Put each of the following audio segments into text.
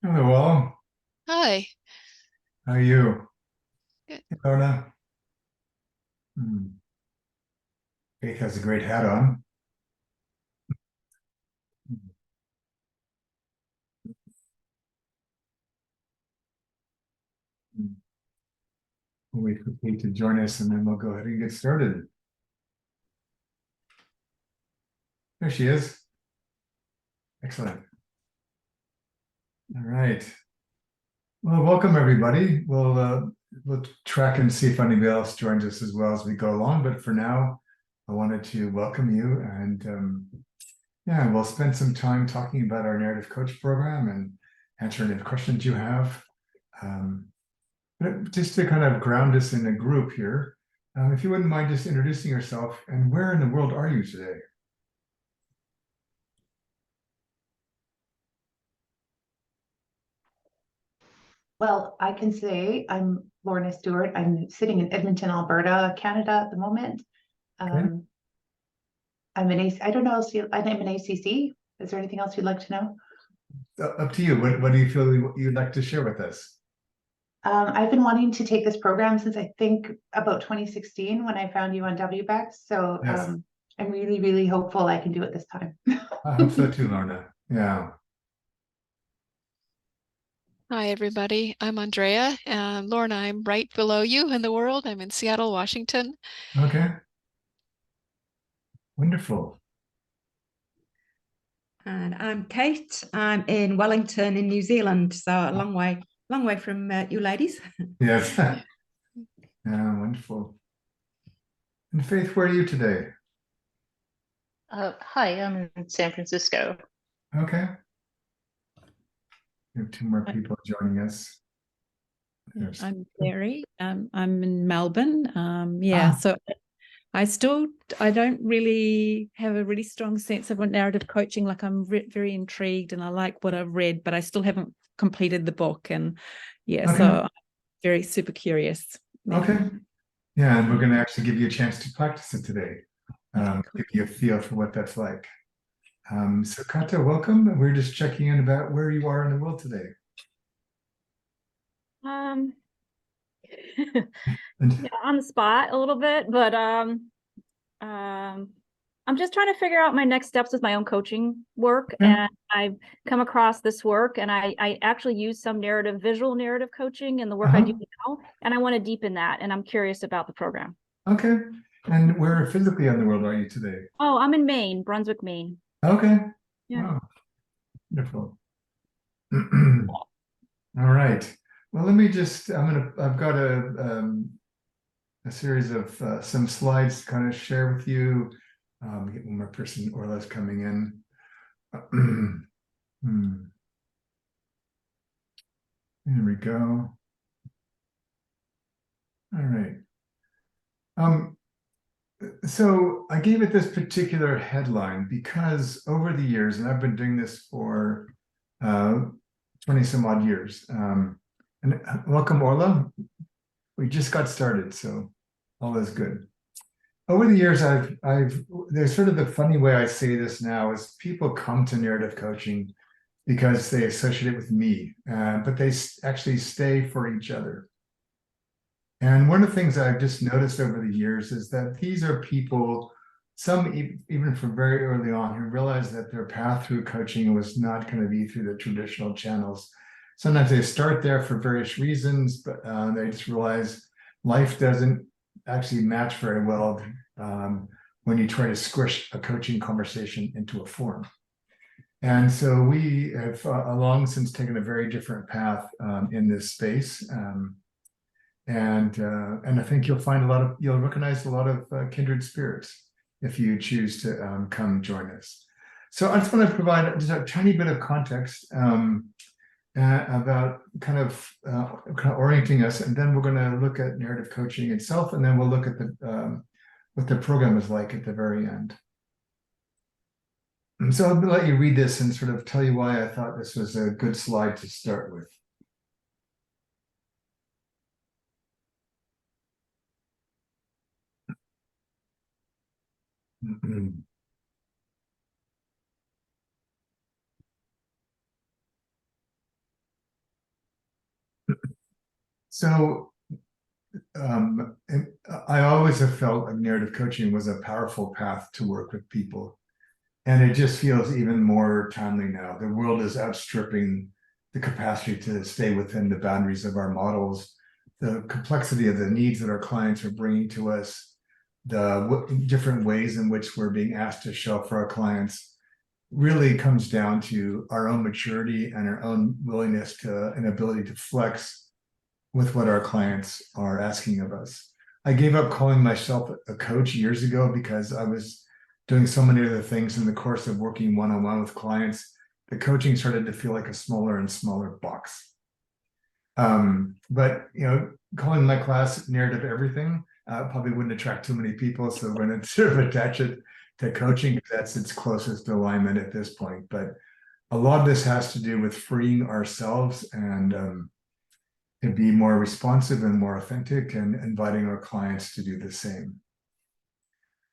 Hello, all. Hi. How are you? Good. Hey, Lorna. Hmm. Faith has a great hat on. Hmm. We'll wait for Kate to join us and then we'll go ahead and get started. There she is. Excellent. All right. Well, welcome everybody. We'll track and see if anybody else joins us as well as we go along. But for now, I wanted to welcome you and yeah, we'll spend some time talking about our narrative coach program and answering any questions you have. Um, But just to kind of ground us in a group here, if you wouldn't mind just introducing yourself and where in the world are you today? Well, I can say I'm Lorna Stewart. I'm sitting in Edmonton, Alberta, Canada at the moment. Okay, Um, I'm an AC, I don't know else I'm an ACC. Is there anything else you'd like to know? up to you. What do you feel you'd like to share with us? I've been wanting to take this program since I think about 2016 when I found you on WBEX. So Yes, I'm really, really hopeful I can do it this time. I hope so too, Lorna. Yeah. Hi, everybody. I'm Andrea. Lorna, I'm right below you in the world. I'm in Seattle, Washington. Okay, wonderful. And I'm Kate. I'm in Wellington in New Zealand, so a long way from you ladies. Yes. Yeah, wonderful. And Faith, where are you today? Hi, I'm in San Francisco. Okay, we have two more I- people joining us. Yeah, There's, I'm Mary. I'm in Melbourne. Yeah, ah, so I don't really have a really strong sense of what narrative coaching. Like very intrigued and I like what I've read, but I still haven't completed the book. And yeah, so okay, I'm very super curious. Yeah. okay. Yeah, and we're going to actually give you a chance to practice it today. Okay, cool. Give you a feel for what that's like. So Kata, welcome. We're just checking in about where you are in the world today. Um, And yeah, on the spot a little bit, but um, I'm just trying to figure out my next steps with my own coaching work, yeah, and I've come across this work, and I actually use some visual narrative coaching in the work I do uh-huh. now, and I want to deepen that, and I'm curious about the program. Okay. And where physically in the world are you today? Oh, I'm in Maine, Brunswick, Maine. Okay. Yeah. Wow. Wonderful. All right. Well, let me just, I've got a series of some slides to kind of share with you. Get one more person, Orla's coming in. Hmm. There we go. All right. Um, So I gave it this particular headline because over the years, and I've been doing this for 20 some odd years. And welcome, Orla. We just got started, so all is good. Over the years, there's sort of the funny way I say this now is people come to narrative coaching because they associate it with me, but they actually stay for each other. And one of the things I've just noticed over the years is that these are people, some even from very early on, who realized that their path through coaching was not going to be through the traditional channels. Sometimes they start there for various reasons, but they just realize life doesn't actually match very well when you try to squish a coaching conversation into a form. And so we have long since taken a very different path in this space. And I think you'll recognize a lot of kindred spirits if you choose to come join us. So I just want to provide just a tiny bit of context about kind of orienting us, and then we're going to look at narrative coaching itself, and then we'll look at the what the program is like at the very end. And so I'll let you read this and sort of tell you why I thought this was a good slide to start with. So I always have felt like narrative coaching was a powerful path to work with people. And it just feels even more timely now. The world is outstripping the capacity to stay within the boundaries of our models, the complexity of the needs that our clients are bringing to us, the different ways in which we're being asked to show up for our clients really comes down to our own maturity and our own willingness to and ability to flex with what our clients are asking of us. I gave up calling myself a coach years ago because I was doing so many other things in the course of working one-on-one with clients. The coaching started to feel like a smaller and smaller box. But calling my class Narrative Everything probably wouldn't attract too many people. So we're going to sort of attach it to coaching because that's its closest alignment at this point. But a lot of this has to do with freeing ourselves and to be more responsive and more authentic and inviting our clients to do the same.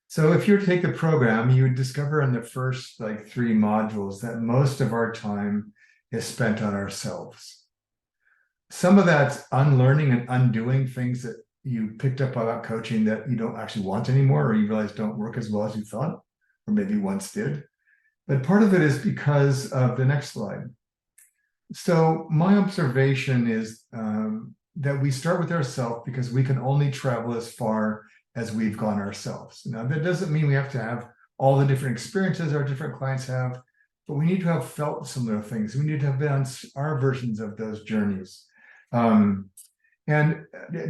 So if you were to take the program, you would discover in the first 3 modules that most of our time is spent on ourselves. Some of that's unlearning and undoing things that you picked up about coaching that you don't actually want anymore, or you realize don't work as well as you thought, or maybe once did. But part of it is because of the next slide. So my observation is that we start with ourselves because we can only travel as far as we've gone ourselves. Now, that doesn't mean we have to have all the different experiences our different clients have, but we need to have felt similar things. We need to have been on our versions of those journeys. And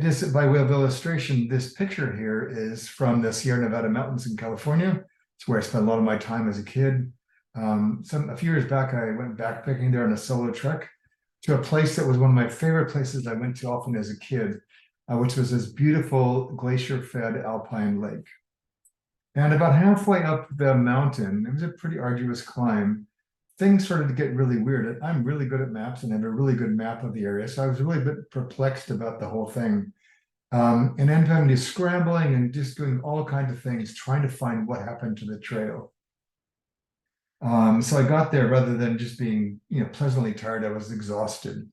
just by way of illustration, this picture here is from the Sierra Nevada mountains in California. It's where I spent a lot of my time as a kid. A few years back, I went backpacking there on a solo trek to a place that was one of my favorite places I went to often as a kid, which was this beautiful glacier-fed alpine lake. And about halfway up the mountain, it was a pretty arduous climb, things started to get really weird. I'm really good at maps and have a really good map of the area, so I was really a bit perplexed about the whole thing. And ended up just scrambling and just doing all kinds of things, trying to find what happened to the trail. So I got there rather than just being, pleasantly tired, I was exhausted.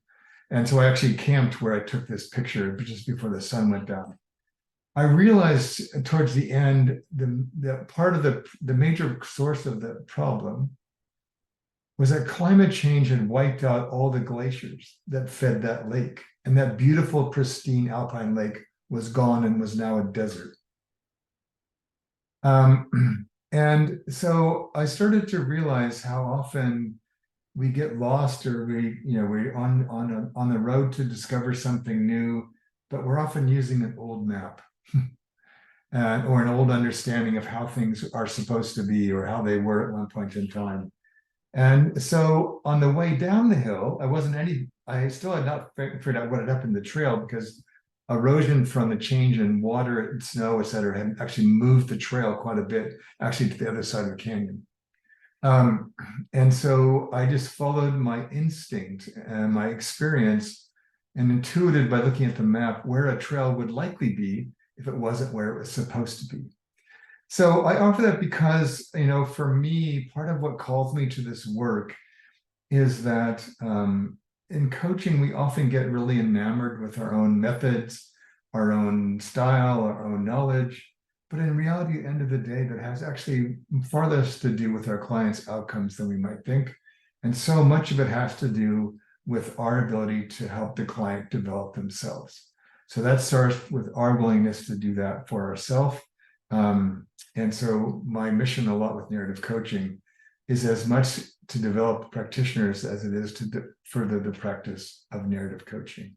And so I actually camped where I took this picture just before the sun went down. I realized towards the end, the part of the major source of the problem was that climate change had wiped out all the glaciers that fed that lake. And that beautiful, pristine alpine lake was gone and was now a desert. And so I started to realize how often we get lost, or we're on the road to discover something new, but we're often using an old map or an old understanding of how things are supposed to be or how they were at one point in time. And so on the way down the hill, I still had not figured out what had happened to the trail because erosion from the change in water and snow, et cetera, had actually moved the trail quite a bit, actually to the other side of the canyon. And so I just followed my instinct and my experience and intuited by looking at the map where a trail would likely be if it wasn't where it was supposed to be. So I offer that because, for me, part of what calls me to this work is that in coaching, we often get really enamored with our own methods, our own style, our own knowledge. But in reality, at the end of the day, that has actually far less to do with our clients' outcomes than we might think. And so much of it has to do with our ability to help the client develop themselves. So that starts with our willingness to do that for ourselves. And so my mission a lot with narrative coaching is as much to develop practitioners as it is to further the practice of narrative coaching.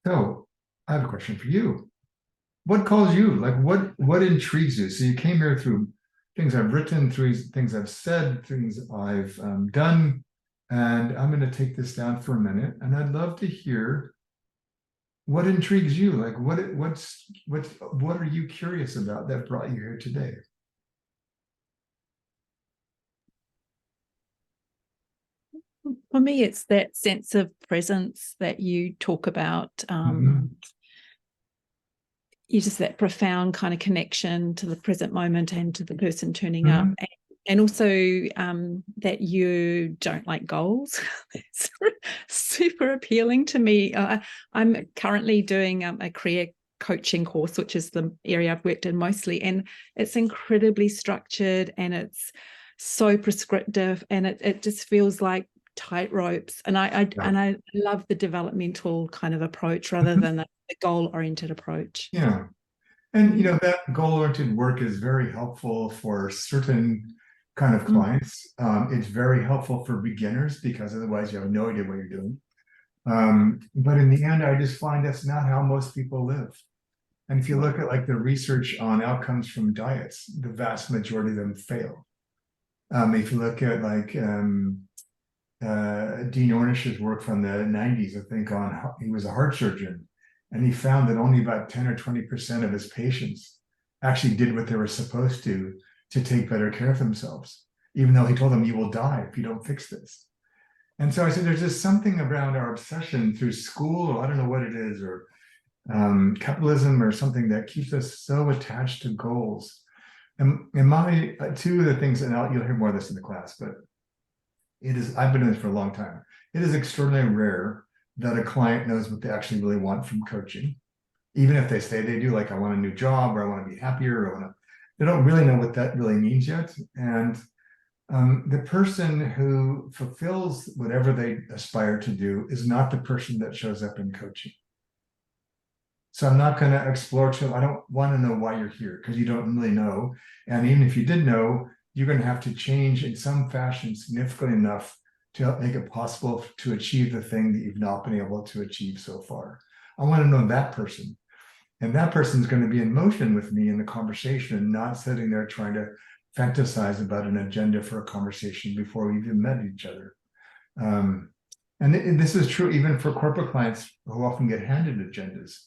So I have a question for you. What calls you? What intrigues you? So you came here through things I've written, through things I've said, things I've done, and I'm going to take this down for a minute, and I'd love to hear what intrigues you. What are you curious about that brought you here today? For me, it's that sense of presence that you talk about. Just that profound kind of connection to the present moment and to the person turning up. And And also that you don't like goals. It's super appealing to me. I'm currently doing a career coaching course, which is the area I've worked in mostly, and it's incredibly structured and it's so prescriptive, and it just feels like tight ropes. And I love the developmental kind of approach rather than the goal-oriented approach. Yeah. And you know, that goal-oriented work is very helpful for certain kind of clients. It's very helpful for beginners because otherwise you have no idea what you're doing. But in the end, I just find that's not how most people live. And if you look at like the research on outcomes from diets, the vast majority of them fail. If you look at like Dean Ornish's work from the 90s, I think he was a heart surgeon, and he found that only about 10 or 20% of his patients actually did what they were supposed to take better care of themselves, even though he told them, you will die if you don't fix this. And so I said, there's just something around our obsession through school, or I don't know what it is, or capitalism or something that keeps us so attached to goals. And my two of the things, and you'll hear more of this in the class, but I've been doing this for a long time. It is extraordinarily rare that a client knows what they actually really want from coaching. Even if they say they do, like I want a new job, or I want to be happier, or they don't really know what that really means yet. And the person who fulfills whatever they aspire to do is not the person that shows up in coaching. So I'm not going to explore I don't want to know why you're here, because you don't really know. And even if you did know, you're going to have to change in some fashion significantly enough to help make it possible to achieve the thing that you've not been able to achieve so far. I want to know that person. And that person is going to be in motion with me in the conversation, and not sitting there trying to fantasize about an agenda for a conversation before we even met each other. And this is true even for corporate clients who often get handed agendas.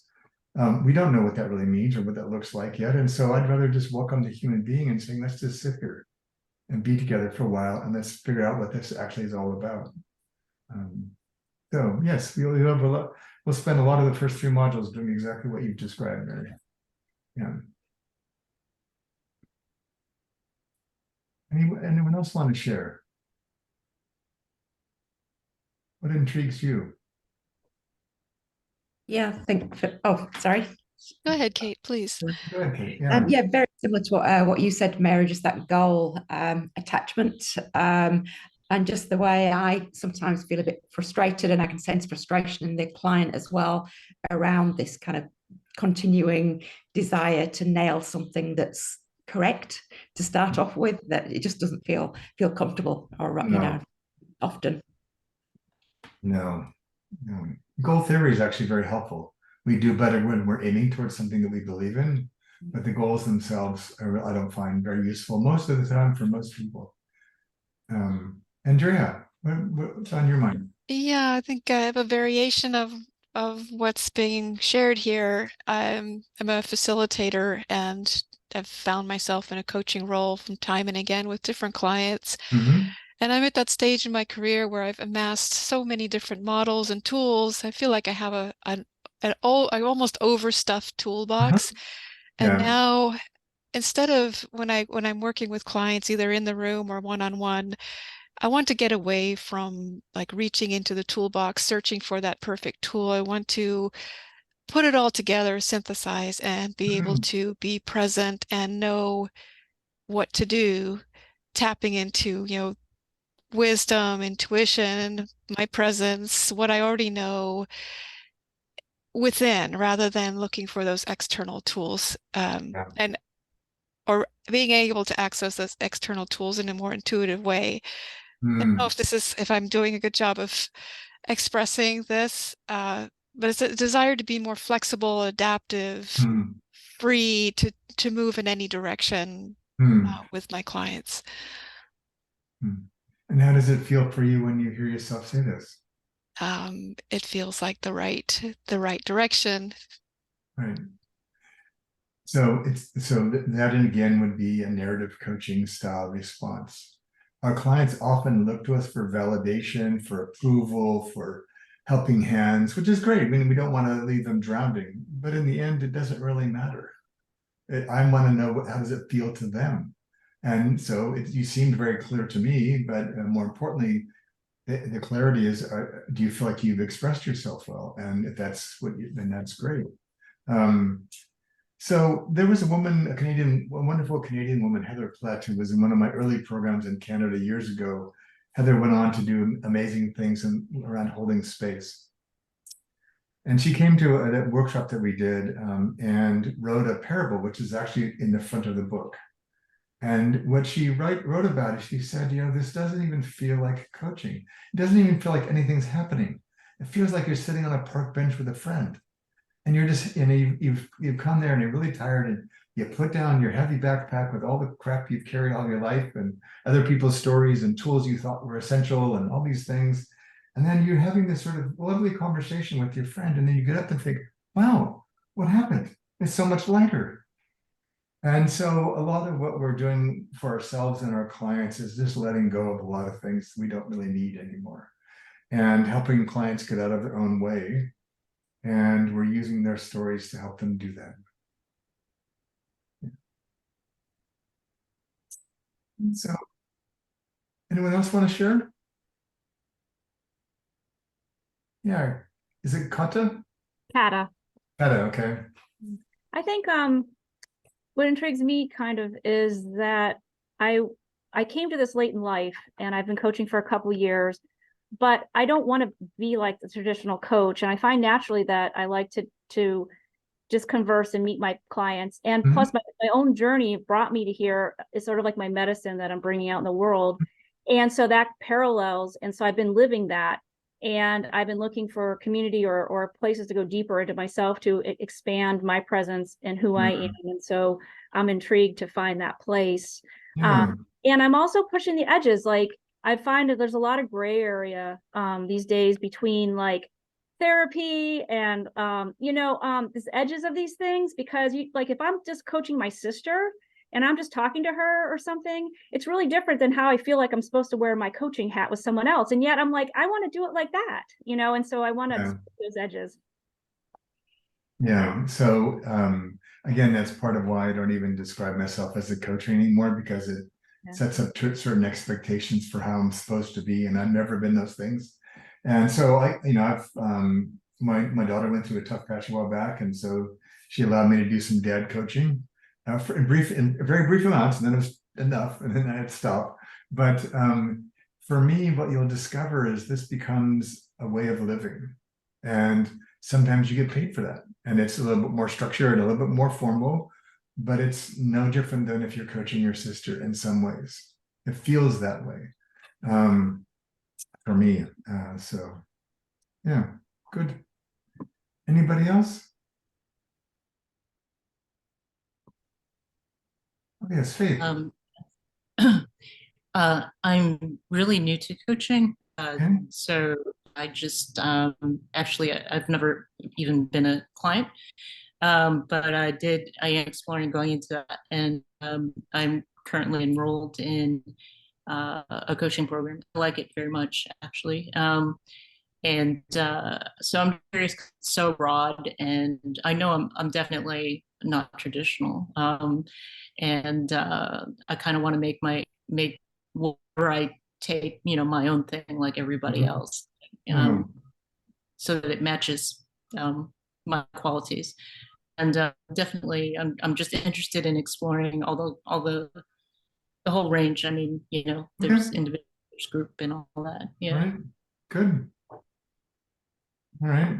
We don't know what that really means or what that looks like yet. And so I'd rather just welcome the human being and saying, let's just sit here and be together for a while, and let's figure out what this actually is all about. So yes, we'll spend a lot of the first 3 modules doing exactly what you've described, Mary. Yeah. Anyone else want to share? What intrigues you? Yeah, I think sorry. Go ahead, Kate, please. Go ahead, Kate. Yeah. Yeah, very similar to what you said, Mary, just that goal attachment, and just the way I sometimes feel a bit frustrated, and I can sense frustration in the client as well around this kind of continuing desire to nail something that's correct to start off with, that it just doesn't feel comfortable, or you know, often. No. Goal theory is actually very helpful. We do better when we're aiming towards something that we believe in, but the goals themselves I don't find very useful most of the time for most people. Andrea, what's on your mind? Yeah, I think I have a variation of what's being shared here. I'm a facilitator, and I've found myself in a coaching role from time and again with different clients. And I'm at that stage in my career where I've amassed so many different models and tools. I feel like I have an almost overstuffed toolbox. And now, instead of when I'm working with clients, either in the room or one-on-one, I want to get away from like reaching into the toolbox, searching for that perfect tool. I want to put it all together, synthesize, and be able to be present and know what to do, tapping into, wisdom, intuition, my presence, what I already know within, rather than looking for those external tools, or being able to access those external tools in a more intuitive way. I don't know if I'm doing a good job of expressing this, but it's a desire to be more flexible, adaptive, free to move in any direction with my clients. And how does it feel for you when you hear yourself say this? It feels like the right direction. Right. So that again would be a narrative coaching style response. Our clients often look to us for validation, for approval, for helping hands, which is great. I mean, we don't want to leave them drowning, but in the end, it doesn't really matter. I want to know how does it feel to them? And so you seemed very clear to me, but more importantly, the clarity is, do you feel like you've expressed yourself well? And if that's what then that's great. So there was a woman, a wonderful Canadian woman, Heather Plett, who was in one of my early programs in Canada years ago. Heather went on to do amazing things around holding space. And she came to a workshop that we did and wrote a parable, which is actually in the front of the book. And what she wrote about it, she said, this doesn't even feel like coaching. It doesn't even feel like anything's happening. It feels like you're sitting on a park bench with a friend. And you're just, you've come there and you're really tired, and you put down your heavy backpack with all the crap you've carried all your life and other people's stories and tools you thought were essential and all these things. And then you're having this sort of lovely conversation with your friend. And then you get up and think, wow, what happened? It's so much lighter. And so a lot of what we're doing for ourselves and our clients is just letting go of a lot of things we don't really need anymore and helping clients get out of their own way. And we're using their stories to help them do that. Yeah. So, anyone else want to share? Yeah. Is it Kata? Kata. Kata, okay. I think what intrigues me kind of is that I came to this late in life, and I've been coaching for a couple of years, but I don't want to be like the traditional coach. And I find naturally that I like to just converse and meet my clients. And plus my own journey brought me to here. It's sort of like my medicine that I'm bringing out in the world. And so that parallels. And so I've been living that. And I've been looking for community or places to go deeper into myself to expand my presence and who I am. And so I'm intrigued to find that place. Yeah. And I'm also pushing the edges. Like I find that there's a lot of gray area these days between like therapy and these edges of these things, because if I'm just coaching my sister and I'm just talking to her or something, it's really different than how I feel like I'm supposed to wear my coaching hat with someone else. And yet I'm like, I want to do it like that, and so I want to those edges. Yeah. So again, that's part of why I don't even describe myself as a coach anymore, because it sets up certain expectations for how I'm supposed to be, and I've never been those things. And so I've my daughter went through a tough patch a while back, and so she allowed me to do some dad coaching in very brief amounts, and then it was enough, and then I had to stop. But for me, what you'll discover is this becomes a way of living, and sometimes you get paid for that, and it's a little bit more structured, a little bit more formal, but it's no different than if you're coaching your sister in some ways. It feels that way for me. So yeah, good. Anybody else? Oh, yes, Faith. I'm really new to coaching. Okay. So I just actually, I've never even been a client, but I am exploring going into that. And I'm currently enrolled in a coaching program. I like it very much, actually. And so I'm curious, it's so broad, and I know I'm definitely not traditional. And I kind of want to make where I take, my own thing like everybody else, so that it matches my qualities. And definitely, I'm just interested in exploring all the whole range. I mean, there's individual, there's group, and all that. Yeah. All right. Good. All right.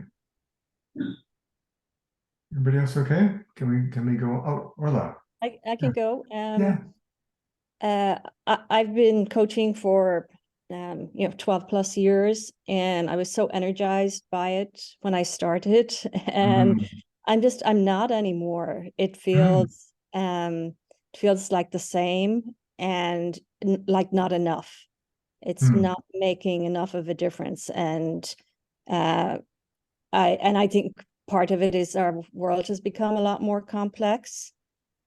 Everybody else okay? Can we go? Oh, Orla. I can go. Yeah. I've been coaching for 12 plus years, and I was so energized by it when I started, and I'm not anymore. It feels like the same, and like not enough. It's not making enough of a difference, and I think part of it is our world has become a lot more complex.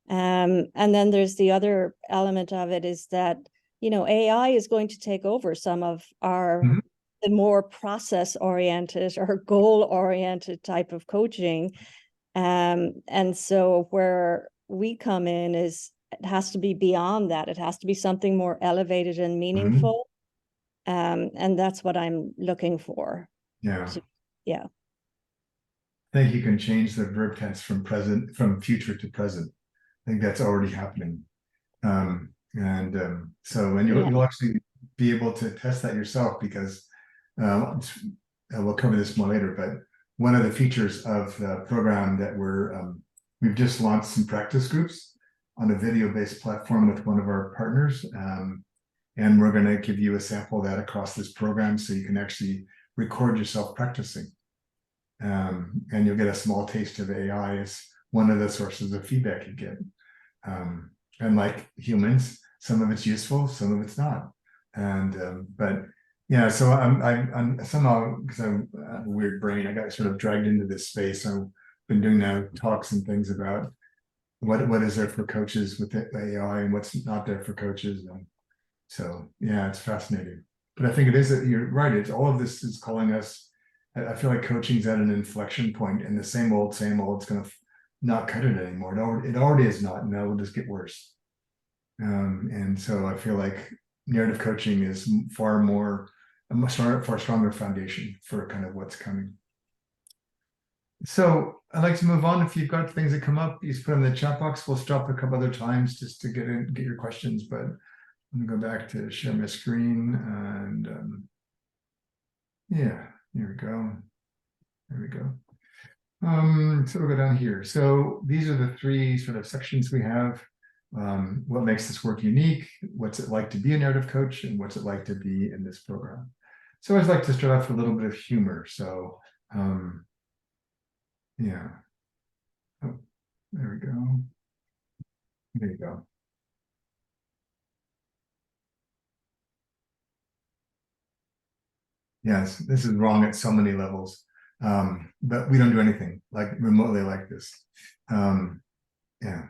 And then there's the other element of it is that, AI is going to take over some of the more process oriented or goal oriented type of coaching. And so where we come in is it has to be beyond that. It has to be something more elevated and meaningful. And that's what I'm looking for. Yeah. Yeah. I think you can change the verb tense from future to present. I think that's already happening. And you'll actually be able to test that yourself, because we'll cover this more later, but one of the features of the program that we've just launched some practice groups on a video-based platform with one of our partners. And we're going to give you a sample of that across this program so you can actually record yourself practicing. And you'll get a small taste of AI as one of the sources of feedback you get. And like humans, some of it's useful, some of it's not. But yeah, so I'm somehow, because I have a weird brain, I got sort of dragged into this space. I've been doing now talks and things about what is there for coaches with the AI and what's not there for coaches. And so yeah, it's fascinating. But I think it is that you're right. It's all of this is calling us. I feel like coaching's at an inflection point, and the same old, it's going to not cut it anymore. It already is not. Now it'll just get worse. And so I feel like narrative coaching is far stronger foundation for kind of what's coming. So I'd like to move on. If you've got things that come up, you just put them in the chat box. We'll stop a couple other times just to get your questions. But I'm gonna go back to share my screen, and yeah, here we go. There we go. So we'll go down here. So these are the three sort of sections we have. What makes this work unique? What's it like to be a narrative coach? And what's it like to be in this program? So I always like to start off with a little bit of humor. So yeah. Oh, there we go. There you go. Yes, this is wrong at so many levels. But we don't do anything like remotely like this. Yeah.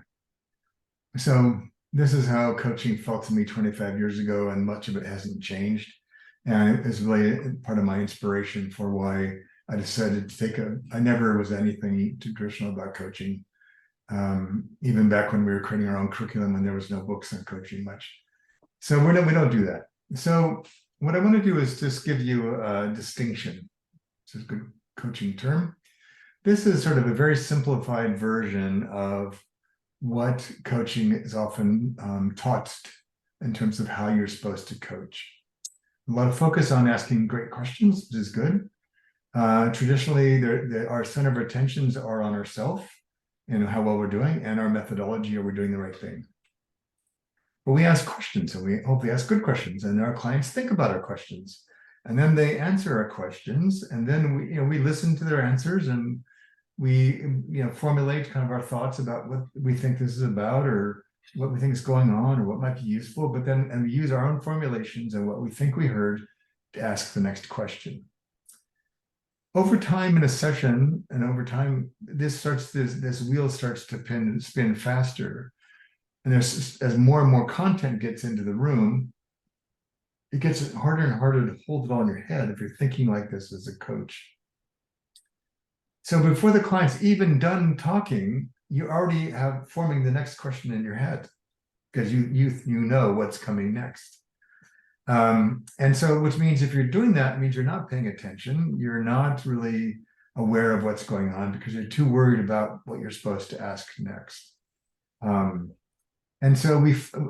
So this is how coaching felt to me 25 years ago, and much of it hasn't changed. And it's really part of my inspiration for why I decided to I never was anything too traditional about coaching. Even back when we were creating our own curriculum and there was no books on coaching much. So we don't do that. So what I want to do is just give you a distinction. It's a good coaching term. This is sort of a very simplified version of what coaching is often taught in terms of how you're supposed to coach. A lot of focus on asking great questions, which is good. Traditionally, our center of attentions are on ourselves and how well we're doing, and our methodology, are we doing the right thing? But we ask questions, and we hopefully ask good questions, and our clients think about our questions, and then they answer our questions, and then we listen to their answers, and we formulate kind of our thoughts about what we think this is about, or what we think is going on, or what might be useful. But then, and we use our own formulations and what we think we heard to ask the next question. Over time in a session, and over time, this wheel starts to spin faster. And as more and more content gets into the room, it gets harder and harder to hold it all in your head if you're thinking like this as a coach. So before the client's even done talking, you already have forming the next question in your head, because you know what's coming next. And so, which means if you're doing that, it means you're not paying attention. You're not really aware of what's going on because you're too worried about what you're supposed to ask next. And so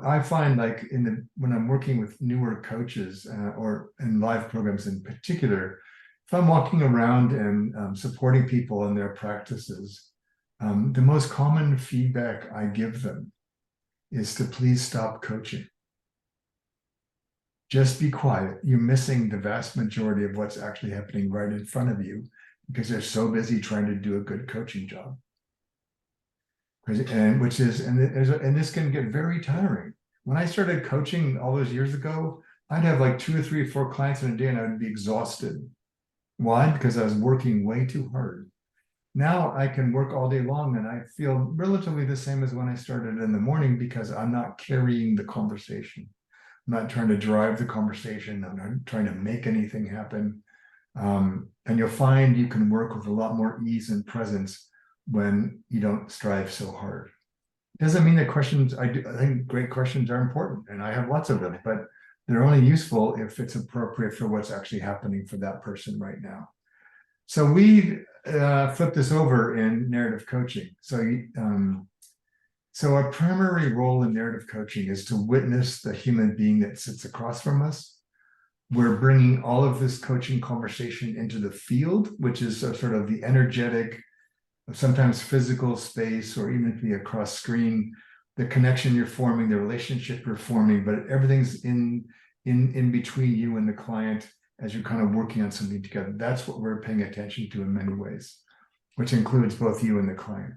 I find, like when I'm working with newer coaches or in live programs in particular, if I'm walking around and supporting people in their practices, the most common feedback I give them is to please stop coaching. Just be quiet. You're missing the vast majority of what's actually happening right in front of you because they're so busy trying to do a good coaching job. And this can get very tiring. When I started coaching all those years ago, I'd have like 2 or 3 or 4 clients in a day and I would be exhausted. Why? Because I was working way too hard. Now I can work all day long and I feel relatively the same as when I started in the morning because I'm not carrying the conversation. I'm not trying to drive the conversation. I'm not trying to make anything happen. And you'll find you can work with a lot more ease and presence when you don't strive so hard. Doesn't mean that questions, I think great questions are important, and I have lots of them, but they're only useful if it's appropriate for what's actually happening for that person right now. So we flip this over in narrative coaching. So our primary role in narrative coaching is to witness the human being that sits across from us. We're bringing all of this coaching conversation into the field, which is sort of the energetic, sometimes physical space, or even if be across screen, the connection you're forming, the relationship you're forming, but everything's in between you and the client as you're kind of working on something together. That's what we're paying attention to in many ways, which includes both you and the client.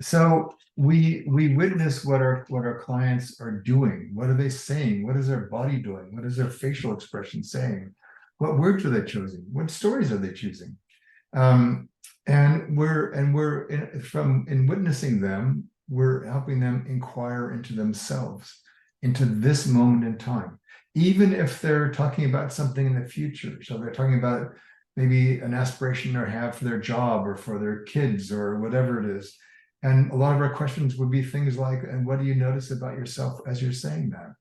So we witness what our clients are doing. What are they saying? What is their body doing? What is their facial expression saying? What words are they choosing? What stories are they choosing? And we're in witnessing them, we're helping them inquire into themselves, into this moment in time, even if they're talking about something in the future. So they're talking about maybe an aspiration they have for their job or for their kids or whatever it is. And a lot of our questions would be things like, and what do you notice about yourself as you're saying that?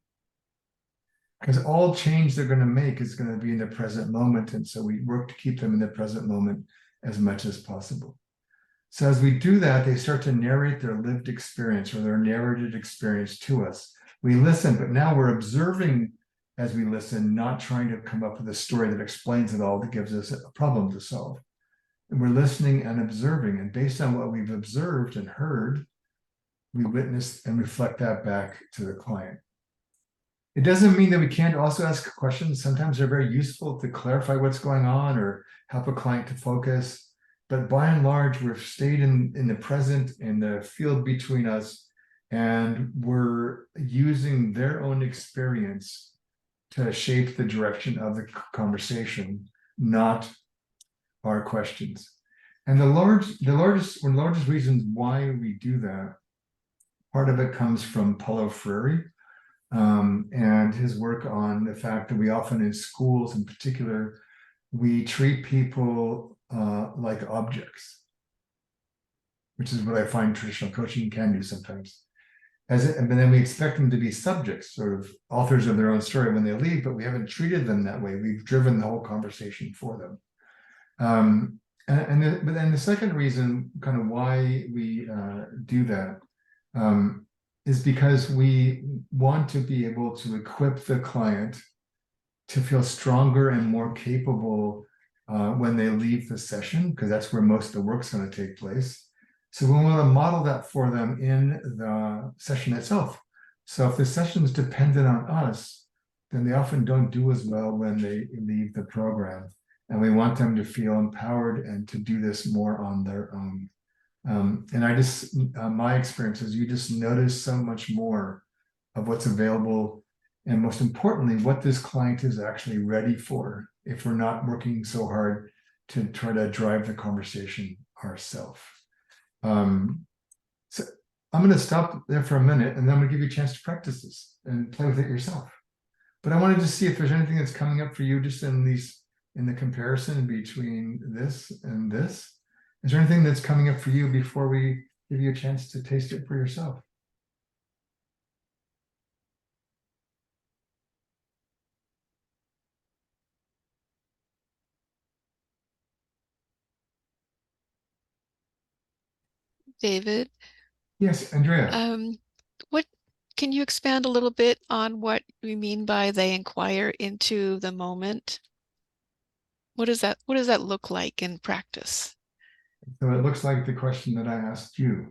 Because all change they're going to make is going to be in the present moment. And so we work to keep them in the present moment as much as possible. So as we do that, they start to narrate their lived experience or their narrated experience to us. We listen, but now we're observing as we listen, not trying to come up with a story that explains it all, that gives us a problem to solve. And we're listening and observing, and based on what we've observed and heard, we witness and reflect that back to the client. It doesn't mean that we can't also ask questions. Sometimes they're very useful to clarify what's going on or help a client to focus. But by and large, we've stayed in the present, in the field between us, and we're using their own experience to shape the direction of the conversation, not our questions. And one of the largest reasons why we do that, part of it comes from Paulo Freire and his work on the fact that we often in schools in particular, we treat people like objects, which is what I find traditional coaching can do sometimes. But then we expect them to be subjects, sort of authors of their own story when they leave, but we haven't treated them that way. We've driven the whole conversation for them. But then the second reason, kind of why we do that, is because we want to be able to equip the client to feel stronger and more capable when they leave the session, because that's where most of the work's going to take place. So we want to model that for them in the session itself. So if the session is dependent on us, then they often don't do as well when they leave the program. And we want them to feel empowered and to do this more on their own. My experience is you just notice so much more of what's available, and most importantly, what this client is actually ready for if we're not working so hard to try to drive the conversation ourselves. So I'm going to stop there for a minute, and then I'm going to give you a chance to practice this and play with it yourself. But I wanted to see if there's anything that's coming up for you just in the comparison between this and this. Is there anything that's coming up for you before we give you a chance to taste it for yourself? David, Yes, Andrea. what can you expand a little bit on what we mean by they inquire into the moment? What does that look like in practice? So it looks like the question that I asked you.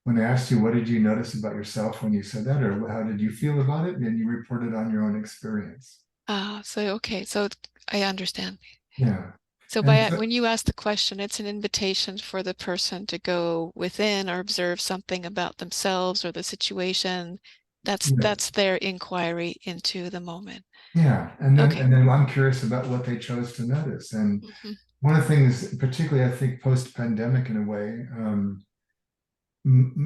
When I asked you, what did you notice about yourself when you said that, or how did you feel about it? And you reported on your own experience. Okay, so I understand. Yeah. So when you ask the question, it's an invitation for the person to go within or observe something about themselves or the situation. That's their inquiry into the moment. Yeah, and then I'm curious about what they chose to notice. And one of the things, particularly I think post-pandemic in a way,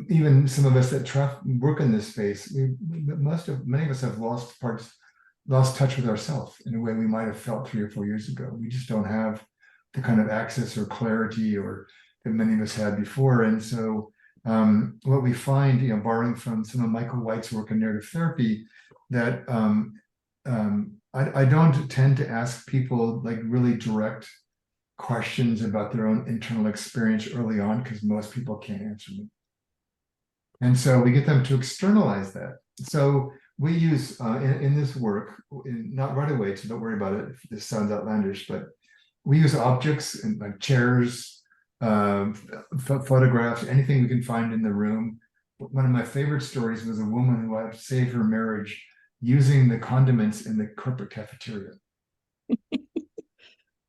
even some of us that work in this space, many of us have lost touch with ourselves in a way we might have felt 3 or 4 years ago. We just don't have the kind of access or clarity or that many of us had before. And so what we find, borrowing from some of Michael White's work in narrative therapy, that I don't tend to ask people like really direct questions about their own internal experience early on, because most people can't answer me. And so we get them to externalize that. So we use in this work, not right away, so don't worry about it if this sounds outlandish, but we use objects and like chairs, photographs, anything we can find in the room. One of my favorite stories was a woman who had to save her marriage using the condiments in the corporate cafeteria.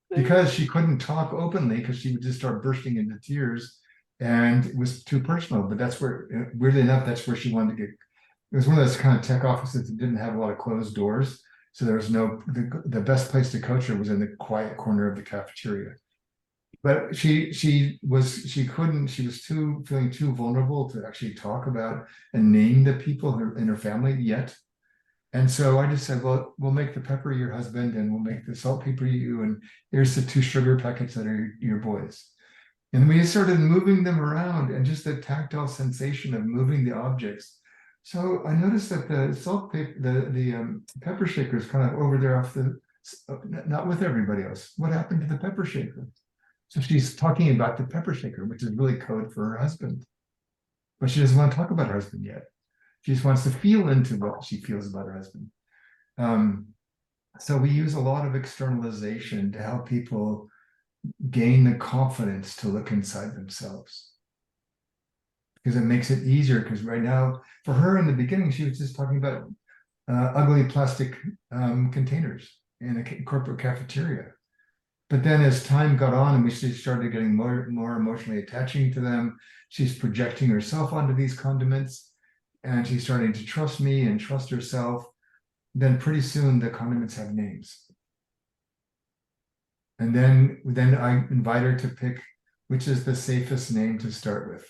Because she couldn't talk openly, because she would just start bursting into tears, and it was too personal. But that's where, weirdly enough, that's where she wanted to get. It was one of those kind of tech offices that didn't have a lot of closed doors, so there was no. The best place to coach her was in the quiet corner of the cafeteria. But she couldn't. She was feeling too vulnerable to actually talk about and name the people in her family yet. And so I just said, well, we'll make the pepper your husband, and we'll make the salt pepper you, and here's the 2 sugar packets that are your boys. And we started moving them around, and just the tactile sensation of moving the objects. So I noticed that the salt paper, the pepper shaker is kind of over there off the, not with everybody else. What happened to the pepper shaker? So she's talking about the pepper shaker, which is really code for her husband. But she doesn't want to talk about her husband yet. She just wants to feel into what she feels about her husband. So we use a lot of externalization to help people gain the confidence to look inside themselves. Because it makes it easier, because right now, for her in the beginning, she was just talking about ugly plastic containers in a corporate cafeteria. But then as time got on and we started getting more emotionally attaching to them, she's projecting herself onto these condiments, and she's starting to trust me and trust herself. Then pretty soon the condiments have names. And then I invite her to pick which is the safest name to start with.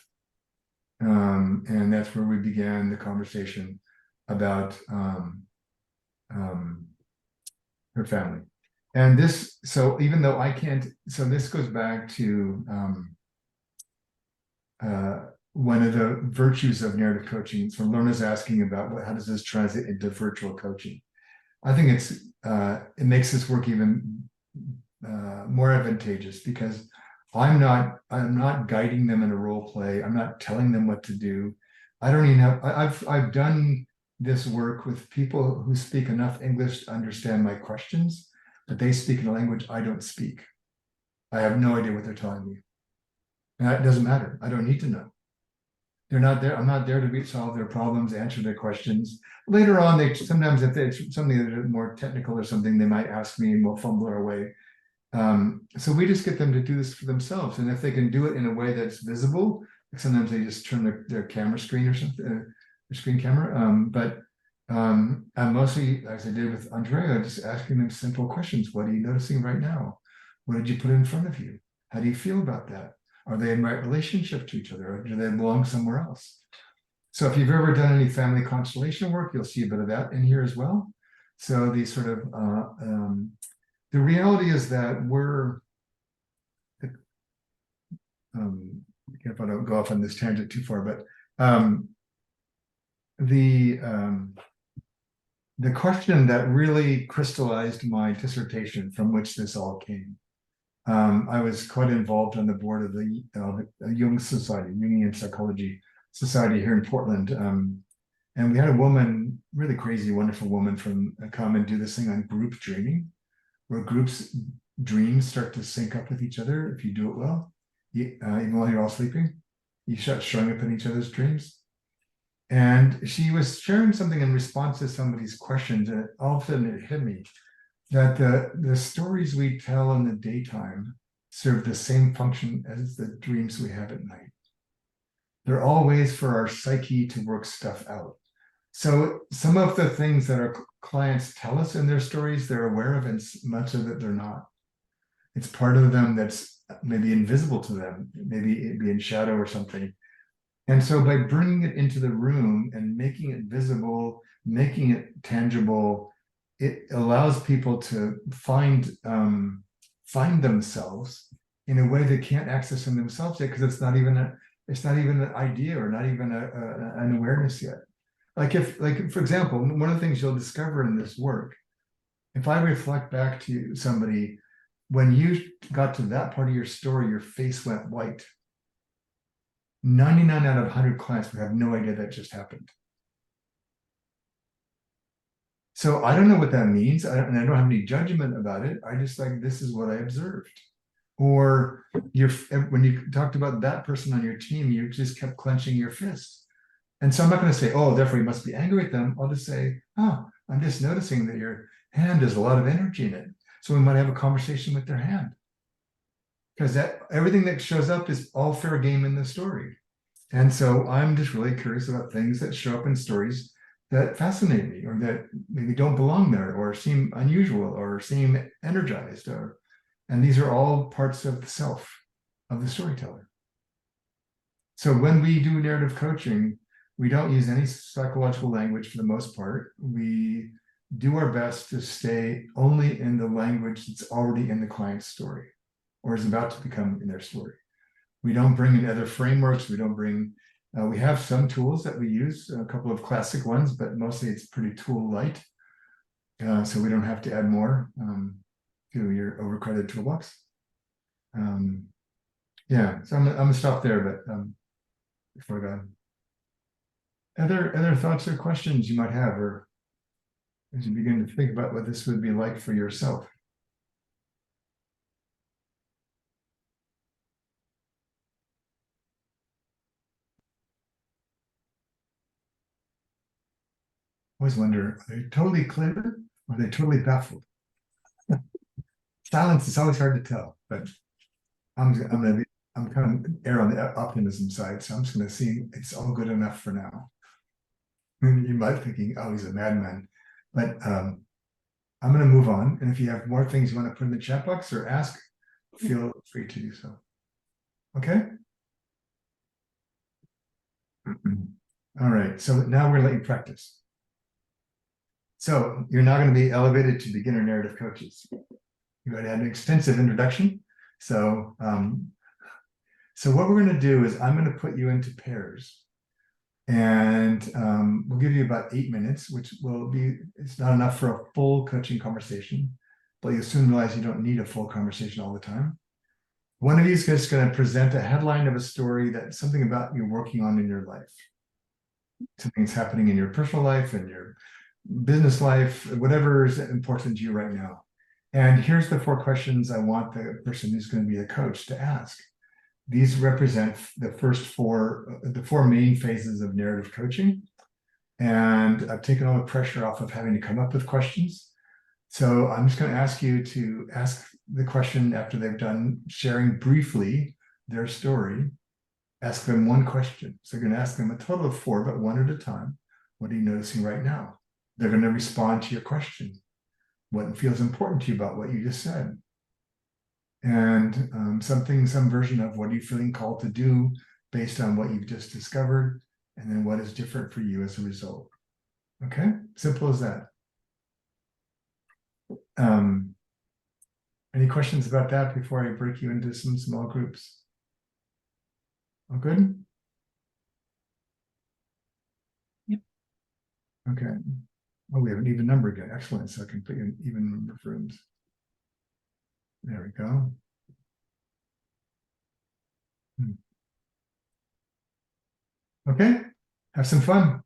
And that's where we began the conversation about her family. And this, so even though I can't, so this goes back to one of the virtues of narrative coaching. So Lorna's asking about how does this translate into virtual coaching? I think it makes this work even more advantageous, because I'm not guiding them in a role play. I'm not telling them what to do. I don't even have, I've done this work with people who speak enough English to understand my questions, but they speak in a language I don't speak. I have no idea what they're telling me. And that doesn't matter. I don't need to know. They're not there. I'm not there to solve their problems, answer their questions. Later on, sometimes if it's something that is more technical or something, they might ask me and we'll fumble our way. So we just get them to do this for themselves. And if they can do it in a way that's visible, sometimes they just turn their camera screen or something, their screen camera. I'm mostly, as I did with Andrea, just asking them simple questions. What are you noticing right now? What did you put in front of you? How do you feel about that? Are they in right relationship to each other? Or do they belong somewhere else? So if you've ever done any family constellation work, you'll see a bit of that in here as well. So these sort of, the reality is that we're, if I don't go off on this tangent too far, but the question that really crystallized my dissertation, from which this all came, I was quite involved on the board of the Jung Society, Jungian Psychology Society here in Portland. And we had a woman, really crazy, wonderful woman come and do this thing on group dreaming, where groups' dreams start to sync up with each other if you do it well. Even while you're all sleeping, you start showing up in each other's dreams. And she was sharing something in response to somebody's questions, and all of a sudden it hit me that the stories we tell in the daytime serve the same function as the dreams we have at night. They're all ways for our psyche to work stuff out. So some of the things that our clients tell us in their stories, they're aware of, and much of it they're not. It's part of them that's maybe invisible to them, maybe it'd be in shadow or something. And so by bringing it into the room and making it visible, making it tangible, it allows people to find themselves in a way they can't access in themselves yet, because it's not even It's not even an idea or not even an awareness yet. Like for example, one of the things you'll discover in this work, if I reflect back to somebody, when you got to that part of your story, your face went white. 99 out of 100 clients would have no idea that just happened. So I don't know what that means, and I don't have any judgment about it. I just like, this is what I observed. Or when you talked about that person on your team, you just kept clenching your fist. And so I'm not going to say, oh, therefore you must be angry at them. I'll just say, oh, I'm just noticing that your hand has a lot of energy in it. So we might have a conversation with their hand. Because everything that shows up is all fair game in the story. And so I'm just really curious about things that show up in stories that fascinate me, or that maybe don't belong there, or seem unusual, or seem energized, and these are all parts of the self of the storyteller. So when we do narrative coaching, we don't use any psychological language for the most part. We do our best to stay only in the language that's already in the client's story, or is about to become in their story. We don't bring in other frameworks. We don't bring, we have some tools that we use, a couple of classic ones, but mostly it's pretty tool light. So we don't have to add more to your overcrowded toolbox. Yeah, so I'm gonna stop there, but before I go, other thoughts or questions you might have, or as you begin to think about what this would be like for yourself. I always wonder, are they totally clear or are they totally baffled? Silence is always hard to tell, but I'm kind of err on the optimism side, so I'm just going to see it's all good enough for now. You might be thinking, oh, he's a madman, but I'm going to move on. And if you have more things you want to put in the chat box or ask, feel free to do so. Okay. All right. So now we're going to let you practice. So you're now going to be elevated to beginner narrative coaches. You had an extensive introduction. So, so what we're going to do is I'm going to put you into pairs. And we'll give you about 8 minutes, which will be, it's not enough for a full coaching conversation, but you'll soon realize you don't need a full conversation all the time. One of you is just going to present a headline of a story that's something about you're working on in your life. Something's happening in your personal life and your business life, whatever is important to you right now. And here's the 4 questions I want the person who's going to be a coach to ask. These represent the the 4 main phases of narrative coaching. And I've taken all the pressure off of having to come up with questions. So I'm just going to ask you to ask the question after they've done sharing briefly their story. Ask them 1 question. So you're going to ask them a total of 4, but 1 at a time. What are you noticing right now? They're going to respond to your question. What feels important to you about what you just said? And some version of what are you feeling called to do based on what you've just discovered, and then what is different for you as a result. Okay, simple as that. Any questions about that before I break you into some small groups? All good? Yep. Okay. Oh, we have an even number again. Excellent. So I can put you in even number of rooms. There we go. Okay, have some fun.